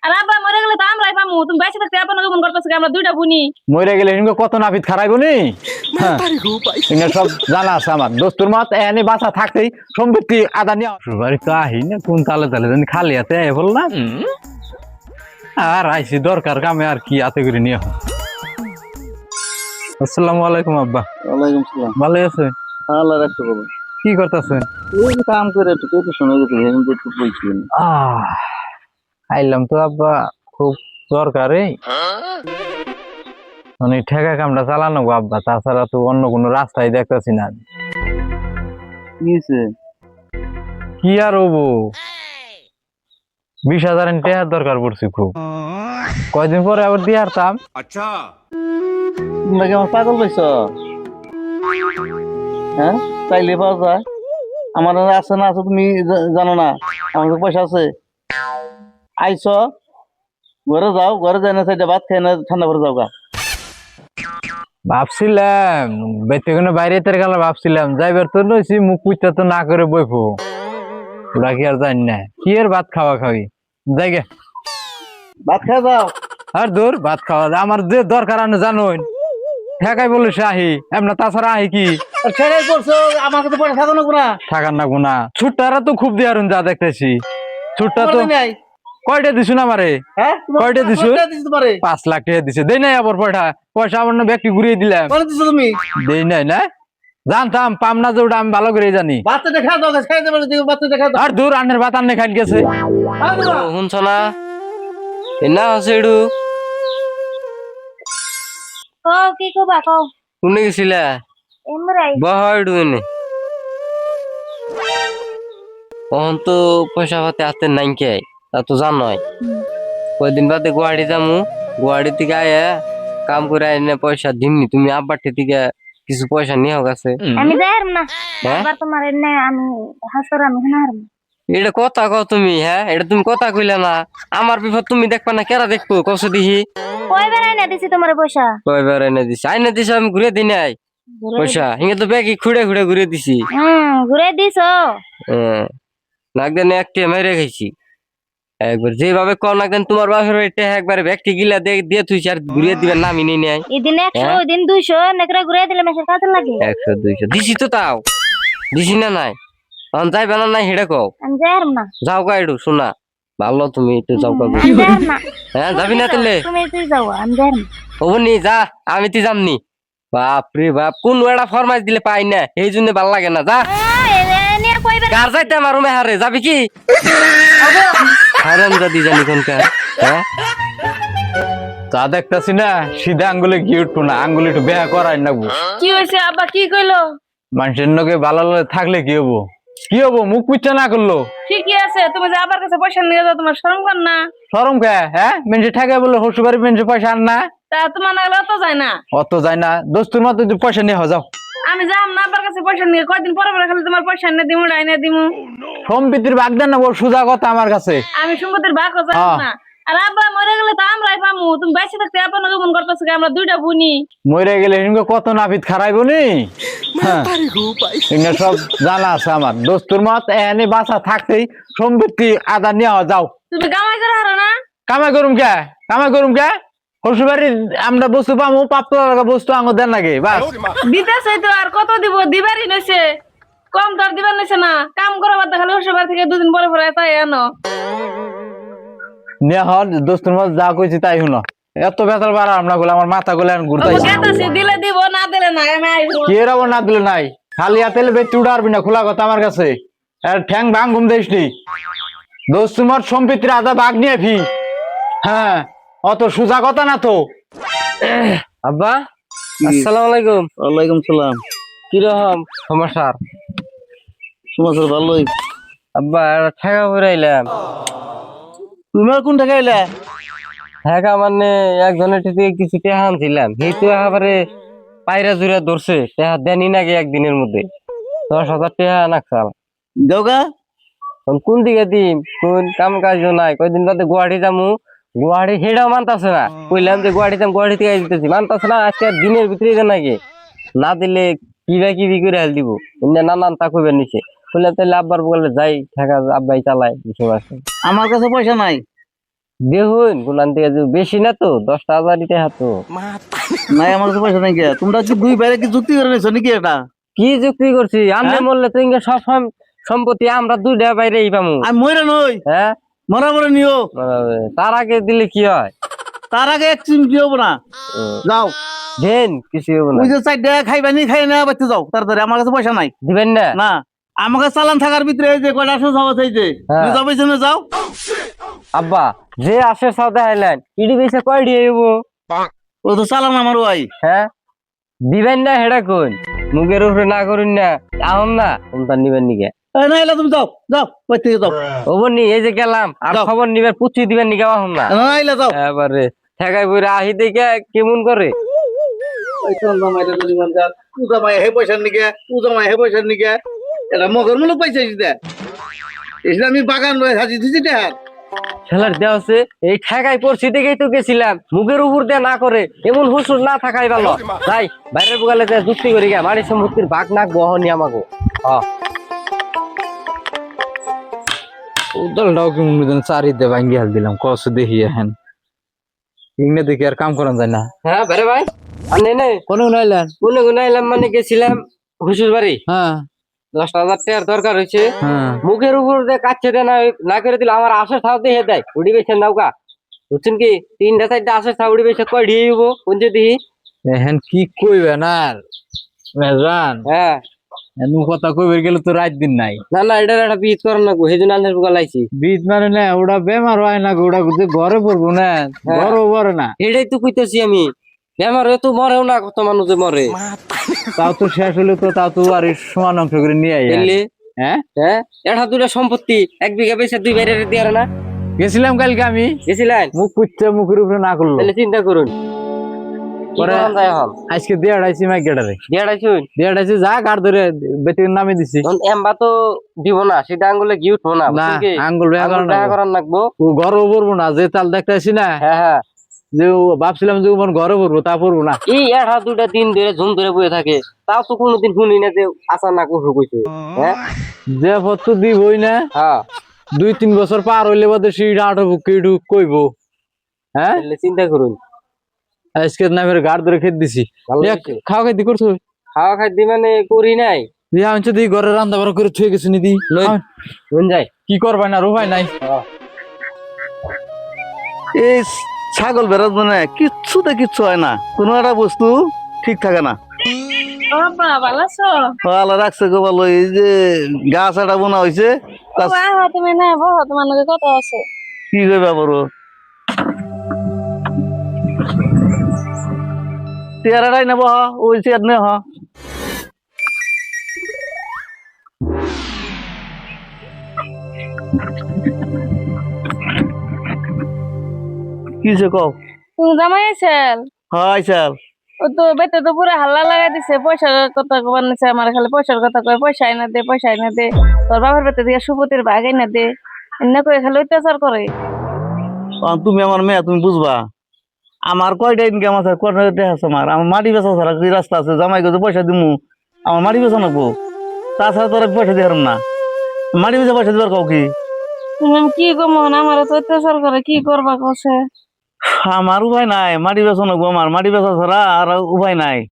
আর আব্বা মরে গেলে তো আমরাই পামু। তুমি বাইসে থাকতে আপন কেমন করতেছো আমরা দুইটা বুনি। মরে গেলে হিঙ্গ কত নাপিত খারাইব নি হ্যাঁ সব জানা আছে আমার দোস্তুর মত এনে বাসা থাকতেই সম্পত্তি আদা নিয়ে বাড়ি তো আহি না কোন তালে তালে জানি খালি হাতে বললাম আর আইসি দরকার কামে আর কি হাতে করে নিয়ে আসসালামু আলাইকুম আব্বা। ওয়ালাইকুম সালাম। ভালো আছে? আল্লাহ রাখতে বলো। কি করতেছেন? ওই কাম করে একটু কেটে শোনা যেতে হেন একটু বলছিলেন। আইলাম তো আব্বা খুব দরকারে মানে ঠেকা কামটা চালানো গো আব্বা, তাছাড়া তো অন্য কোনো রাস্তায় দেখতেছি না। কি হয়েছে? কি আর হবো, 20,000 টাকার দরকার পড়ছে খুব, কয়দিন পরে আবার দিয়ে আসতাম। আচ্ছা তোমরা কি আমার পাগল পাইছ? হ্যাঁ চাইলে পাওয়া যায়। আমার আছে না আছে তুমি জানো না? আমার তো পয়সা আছে। আইস ঘরে যাও, ঘরে যাই না চাইটা ভাত খাই না ঠান্ডা করে যাও গা। ভাবছিলাম বেতে কোনো বাইরে তের গেল, ভাবছিলাম যাইবার তো নইছি মুখ পুইটা তো না করে বইবো, ওরা কি আর জানি না কি আর ভাত খাওয়া খাবি জায়গা ভাত খাই যাও। আর দূর ভাত খাওয়া আমার যে দরকার আনে জানোই ঠেকাই বলে সে আহি এমনা, তাছাড়া আহি কি ঠেকাই করছো আমাকে তো পয়সা থাকো না গুনা থাকার না গুনা। ছুট্টারা তো খুব দিয়ারুন যা দেখতেছি, ছুট্টা তো কয়টা দিছুন আমারে? হ্যাঁ কয়টা দিছু? তোমারে 5 লাখ টাকা দিছে, দেই নাই আবার পয়সা আমার না ব্যক্তি ঘুরিয়ে দিলাম, দিছো তুমি? দেই নাই না, জানতাম পাম না যে ওটা আমি ভালো করে জানি। বাচ্চা দেখা দাও, খাই দেবে বাচ্চা দেখা দাও। আর দূর আন্নের ভাত আন্নে খাই গেছে। শুনছ না এনা আছে এডু ও কি কবা কও। শুনে গেছিলা এমরাই বহ এডু এনে অহন তো পয়সা পাতে হাতে নাই কে তা তো জানোই। কয়দিন বাদে গুয়াহাটি যামু, গুয়াহাটি থেকে আয়া কাম করে আইনে পয়সা দিমনি, তুমি আব্বার থেকে কিছু পয়সা নিয়ে গেছে। আমি যাইরাম না, হ্যাঁ? আবার তোমার এনে আমি হাসর আমি হারাম। এটা কথা কও তুমি? হ্যাঁ এটা তুমি কথা কইলা না, আমার বিপদ তুমি দেখবা না কেরা দেখবো কসে দিহি। কয়বার আইনা দিছি তোমার পয়সা? কয়বার এনে দিছি? আইনে দিছি আমি ঘুরে দিই নাই পয়সা, হিঙ্গে তো ব্যাগি খুঁড়ে খুঁড়ে ঘুরে দিছি। ঘুরে দিছো। নাকদেন একটি মেরে খাইছি একবার, যেভাবে কম নাকদেন তোমার বাপের এটা একবারে ব্যক্তি গিলা দিয়ে তুই আর ঘুরিয়ে দিবেন না আমি নাই এদিন 100 ওইদিন 200 নেকড়া ঘুরে দিলে মেসের কাজে লাগে। 100 200 দিছি তো, তাও দিছি না নাই তখন যাইবে না নাই হেডে কও। আমি যাইরাম না। যাও গা একটু শোনা ভালো, তুমি একটু যাও গা। আমি যাইরাম না। হ্যাঁ যাবি না তাহলে? তুমি তুই যাও, আমি যাইরাম না। ওবনি যা, আমি তুই যামনি। বাপরে বাপ, কোন একটা ফরমাইশ দিলে পাই না, এই জন্য ভাল লাগে না। যা এনে কয়বার কার যাইতে আমার রুমে হারে যাবি কি হারাম দাদি জানি কোনকার। হ্যাঁ তা দেখতেছি না সিধা আঙ্গুলে কি উঠবো না, আঙ্গুলে একটু বেয়া করাই নাগবো। কি হইছে আব্বা কি কইলো? মানুষের নকে ভালো থাকলে কি হবো, কি হবো মুখ পুচ্ছা না করলো ঠিকই আছে, তুমি যে আবার কাছে পয়সা নিয়ে যাও তোমার শরম কর না? সরম কে? হ্যাঁ মেনছে ঠেকে বলে হসুবাড়ি মেনছে পয়সা আন না, তা তোমার নাহলে অত যায় না। অত যায় না দোস্তুর মতো তুই পয়সা নিয়ে যাও। আমি যাম না আবার কাছে পয়সা নিয়ে, কয়দিন পরে পরে খালি তোমার পয়সা এনে দিমু ডাইনে দিমু। সম্পিতির ভাগ দেন না, বল সোজা কথা আমার কাছে। আমি সম্পত্তির ভাগও জানি না। আর আব্বা মরে গেলে তো আমরাই পামু। তুমি বাইসে থাকতে আপন কেমন করতেছো আমরা দুইটা বুনি। মরে গেলে হিঙ্গ কত নাপিত খারাইব নি, হ্যাঁ এগুলো সব জানা আছে আমার দোস্তুর মত এনে বাসা থাকতেই সম্পত্তি আদা নিয়ে যাও। তুমি কামাই করে হারো না? কামাই করুম কে, কামাই করুম কে? হসুবাড়ি আমরা বস্তু পামু, প্রাপ্ত বস্তু আঙ দেন লাগে বাস। দিতেছে তো, আর কত দিব? দিবারই নইছে, কম তো আর দিবার নইছে না। কাম করো বাদ খালি হসুবার থেকে দুদিন পরে পরে তাই আনো। নিয়ে হল দোস্তুর মত যা কইছি তাই শুনো, এত বেতাল বাড়া আমরা গুলো আমার মাথা গুলো ঘুরতাই। দিলে দিব, না দিলে না। আমি আইবো কি এরাবো না দিলে নাই, খালি হাতে বেচতে উঠারবি না, খোলা কথা আমার কাছে। আর ঠ্যাং ভাং ঘুম দিস নি, দোস্তুর মত সম্পত্তির আদা ভাগ নিয়ে ফি। হ্যাঁ অত সোজা কথা না তো। আব্বা আসসালামু আলাইকুম। ওয়ালাইকুম সালাম। কিরকম সমাচার? সমাচার ভালোই। আব্বা ঠেকা ঘুরাইলাম। তুমি আর কোন টাকা এলে? ঠেকা মানে একজনের থেকে কিছু টেহা আনছিলাম, সেই তো একেবারে পায়রা জুড়ে ধরছে, টেহা দেনি নাকি একদিনের মধ্যে 10,000 টেহা নাকসাল। দেওগা কোন দিকে দিম, কোন কাম কাজ নাই। কয়দিন বাদে গুয়াহাটি যামু, গুয়াহাটি সেটাও মানতাছে না। কইলাম যে গুয়াহাটি যাম, গুয়াহাটি থেকে দিতেছি, মানতাছে না। আজকে দিনের ভিতরে নাকি না দিলে কিবি করে হেল দিব, নানান তা কইবেন নিছে। বললাম তাহলে আব্বার বলে যাই, ঠেকা আব্বাই চালায় কিছু আছে। আমার কাছে পয়সা নাই, দেখুন কোনান থেকে যে বেশি না তো 10,000 দিতে হাতো নাই আমার কাছে পয়সা নাই কে তোমরা কি দুই বাইরে কি যুক্তি করে নিছো নাকি এটা কি যুক্তি করছি আমি হ্যাঁ? বললে তো ইঙ্গে সব সম্পত্তি আমরা দুইটা বাইরেই পামু আমি মরে নই হ্যাঁ মরা মরে নিও তার আগে দিলে কি হয় তার আগে এক চিমটি হবো না যাও দেন কিছু হবে না ওই যে চারটা খাইবানি খাই না বাচ্চা যাও তাড়াতাড়ি আমার কাছে পয়সা নাই দিবেন না না আমাকে চালান থাকার ভিতরে এই যে কয়টা আসো যাওয়া চাই যে হ্যাঁ। যাও পেছনে যাও আব্বা যে আসে সাউদা হাইল্যান্ড ইডি বেসে কয় দিয়ে হইব ও তো চালান আমার ওয়াই হ্যাঁ দিবেন না হেডা কোন মুখের উপরে না করুন না আহম না কোনটা নিবেন নিকে না এলা তুমি যাও যাও ওই থেকে যাও ওবনি এই যে গেলাম আর যাও। খবর নিবেন পুচি দিবেন নিকে আহম না না এলা যাও এবারে ঠেকাই বইরা আহি দেখে কেমন করে ওই চন্দ্র মাইরে যদি মন যা পূজা মাই হে পয়সার নিকে পূজা মাই হে পয়সার নিকে এটা মগর মূলক পয়সা দিতে এসে আমি বাগান রয়ে হাজি দিছি টাকা খেলার দেওয়া আছে এই ঠেকাই পড়ছি দেখেই তো গেছিলাম মুখের উপর দিয়ে না করে এমন হুসুর না থাকাই ভালো তাই বাইরের বুকালে যুক্তি করি গা মারি সম্পত্তির ভাগ নাক বহনি আমাকে উদলটাও কি মনে দেন চারিতে ভাঙ্গি হাল দিলাম কস দেখি এখন ইংনে দেখি আর কাম করান যায় না হ্যাঁ বেরে ভাই আনে নে কোনো নাইলেন কোনে কোনে এলাম মানে গেছিলাম হুসুর বাড়ি হ্যাঁ 10,000 টাকার দরকার হয়েছে হ্যাঁ মুখের উপর দিয়ে কাচ্ছে দেয় না করে দিলে আমার আশার ছাও দিয়ে দেয় উড়ি বেছে নৌকা বুঝছেন কি 3টা 4টা আশার ছাও উড়ি বেছে কয় ঢিয়ে দিব কোন যদি এখন কি কইবেন আর মেজান হ্যাঁ এনু কথা কইবে গেলে তো রাত দিন নাই না এটা একটা বিট করার না সেই জন্য আন্দাজ বুকা লাইছি বীজ মানে না ওটা বেমার হয় না ওটা যে ঘরে পড়বো না ঘরও পড়ে না এটাই তো কইতেছি আমি বেমার হয়ে তো মরেও না কত মানুষ যে মরে তাও তো শেষ হলে তো তাও তো আর সমান অংশ করে নিয়ে আই বুঝলি হ্যাঁ হ্যাঁ এটা দুটা সম্পত্তি 1 বিঘা বেচে 2 বাইরে দিয়ে না গেছিলাম কালকে আমি গেছিলেন মুখ পুচ্ছে মুখের উপরে না করলো তাহলে চিন্তা করুন পরে আজকে দেড়াইছি মাইক গেটারে দেড়াইছি যা গাড় ধরে বেটির নামে দিছি এমবা তো দিব না সেটা আঙ্গুলে গিয়ে উঠবো না না বুঝছেন কি? আঙ্গুল আঙ্গুল দেখা করার লাগবো ও ঘরও পড়বো না যে চাল দেখতেছি না হ্যাঁ যে ভাবছিলাম যে ওর ঘরে পড়বো তা পড়বো না এই 1-2টা দিন ধরে ঝুম ধরে বয়ে থাকে তাও তো কোনোদিন শুনি না যে আসা না কুসু কইছে হ্যাঁ যে পত্র দিবই না হ্যাঁ 2-3 বছর পার হইলে বাদে সিঁড়ি আটবো কেটু কইব হ্যাঁ তাহলে চিন্তা করুন আজকে না ফের গাড় ধরে খেতে দিছি ভালো এ, হয়েছে। খাওয়া খাইতে করছো খাওয়া খাইতে মানে করি নাই দিয়ে আমি তো ঘরে রান্না বাড়া করে থুয়ে গেছি নিদি লই। শুন যাই কি করবাই না রুবাই নাই এই ছাগল বেরোত মানে কিচ্ছুতে কিচ্ছু হয় না কোনো একটা বস্তু ঠিক থাকে না ও বাবা ভালো আছো আল্লাহ রাখছে গো ভালো এই যে গাছ একটা বোনা হয়েছে ও বাবা তুমি না বহ তোমার লগে কথা আছে কি করবে বড় চেয়ারাটাই নেব ওই চেয়ার নে কিসে কও তুমি জামাই আছেন হয় স্যার ও তো বেতে তো পুরো হাল্লা লাগাই দিছে পয়সার কথা বানাইছে আমার খালি পয়সার কথা কয় পয়সা আইনা দে তোর বাবার বেতে দিয়ে সুপতির ভাগ আইনা দে এনে করে খালি অত্যাচার করে তুমি আমার মেয়ে তুমি বুঝবা আমার কয়টা ইনকাম আছে কয়টা আছে আমার মাটি বেচা ছাড়া কি রাস্তা আছে জামাই গেছে পয়সা দিমু আমার মাটি বেচা নাকবো তাছাড়া তোর পয়সা দিয়ে না মাটি বেচা পয়সা দিবার কাউ কি আমি কি কম আমার তো অত্যাচার করে কি করবা কছে আমার উপায় নাই মাটি বেচা নাকবো আমার মাটি বেচা ছাড়া আর উপায় নাই